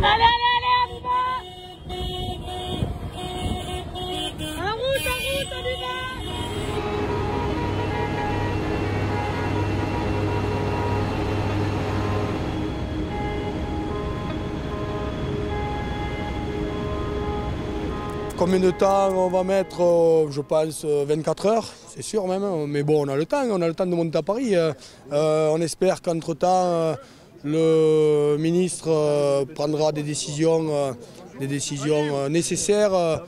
Allez, allez, allez, on y va! En route, on y va! Combien de temps on va mettre? Je pense 24 heures, c'est sûr même. Mais bon, on a le temps de monter à Paris. On espère qu'entre-temps, le ministre prendra des décisions nécessaires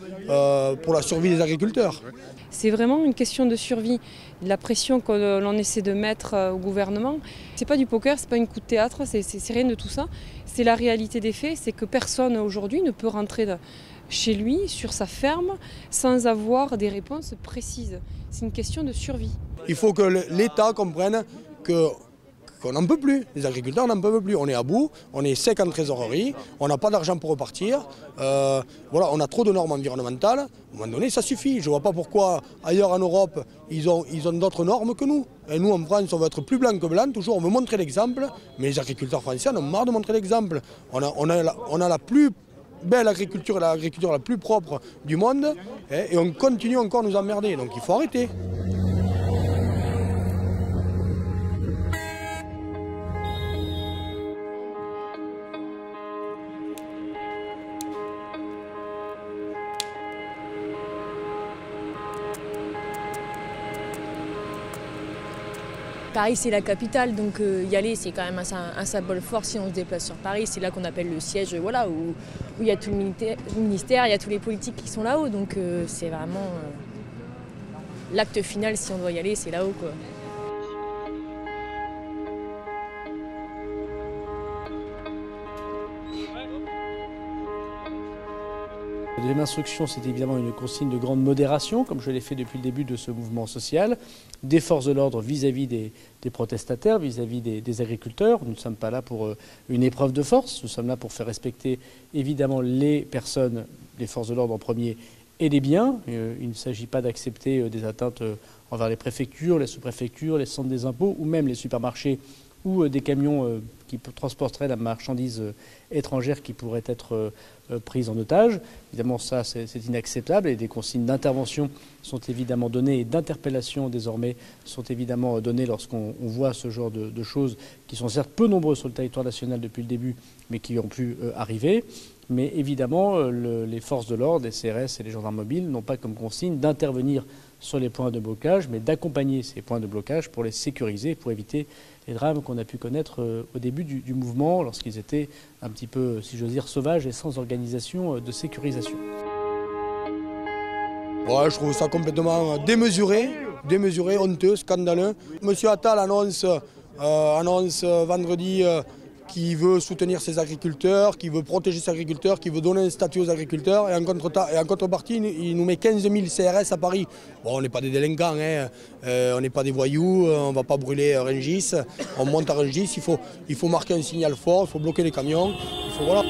pour la survie des agriculteurs. C'est vraiment une question de survie. La pression que l'on essaie de mettre au gouvernement, c'est pas du poker, c'est pas un coup de théâtre, c'est rien de tout ça. C'est la réalité des faits, c'est que personne aujourd'hui ne peut rentrer chez lui, sur sa ferme, sans avoir des réponses précises. C'est une question de survie. Il faut que l'État comprenne qu'on n'en peut plus. Les agriculteurs n'en peuvent plus. On est à bout, on est sec en trésorerie, on n'a pas d'argent pour repartir. Voilà, on a trop de normes environnementales. À un moment donné, ça suffit. Je ne vois pas pourquoi ailleurs en Europe, ils ont d'autres normes que nous. Et nous, en France, on veut être plus blanc que blanc. Toujours, on veut montrer l'exemple. Mais les agriculteurs français en ont marre de montrer l'exemple. On a la plus belle agriculture et l'agriculture la plus propre du monde. Et on continue encore à nous emmerder. Donc il faut arrêter. Paris, c'est la capitale, donc y aller, c'est quand même un symbole fort si on se déplace sur Paris. C'est là qu'on appelle le siège, voilà, où il y a tout le ministère, il y a tous les politiques qui sont là-haut. Donc c'est vraiment l'acte final, si on doit y aller, c'est là-haut, quoi. Deuxième instruction, c'est évidemment une consigne de grande modération, comme je l'ai fait depuis le début de ce mouvement social, des forces de l'ordre vis-à-vis des protestataires, vis-à-vis des agriculteurs. Nous ne sommes pas là pour une épreuve de force, nous sommes là pour faire respecter évidemment les personnes, les forces de l'ordre en premier, et les biens. Il ne s'agit pas d'accepter des atteintes envers les préfectures, les sous-préfectures, les centres des impôts ou même les supermarchés ou des camions qui transporteraient la marchandise étrangère qui pourrait être prise en otage. Évidemment, ça, c'est inacceptable et des consignes d'intervention sont évidemment données et d'interpellation désormais sont évidemment données lorsqu'on voit ce genre de choses qui sont certes peu nombreuses sur le territoire national depuis le début, mais qui ont pu arriver. Mais évidemment, les forces de l'ordre, les CRS et les gendarmes mobiles n'ont pas comme consigne d'intervenir sur les points de blocage, mais d'accompagner ces points de blocage pour les sécuriser, pour éviter les drames qu'on a pu connaître au début du mouvement, lorsqu'ils étaient un petit peu, si j'ose dire, sauvages et sans organisation de sécurisation. Ouais, je trouve ça complètement démesuré, honteux, scandaleux. Monsieur Attal annonce vendredi qu'il veut soutenir ses agriculteurs, qu'il veut protéger ses agriculteurs, qu'il veut donner un statut aux agriculteurs. Et en contrepartie, il nous met 15 000 CRS à Paris. Bon, on n'est pas des délinquants, hein. On n'est pas des voyous, on ne va pas brûler Rungis. On monte à Rungis, il faut marquer un signal fort, il faut bloquer les camions. Voilà.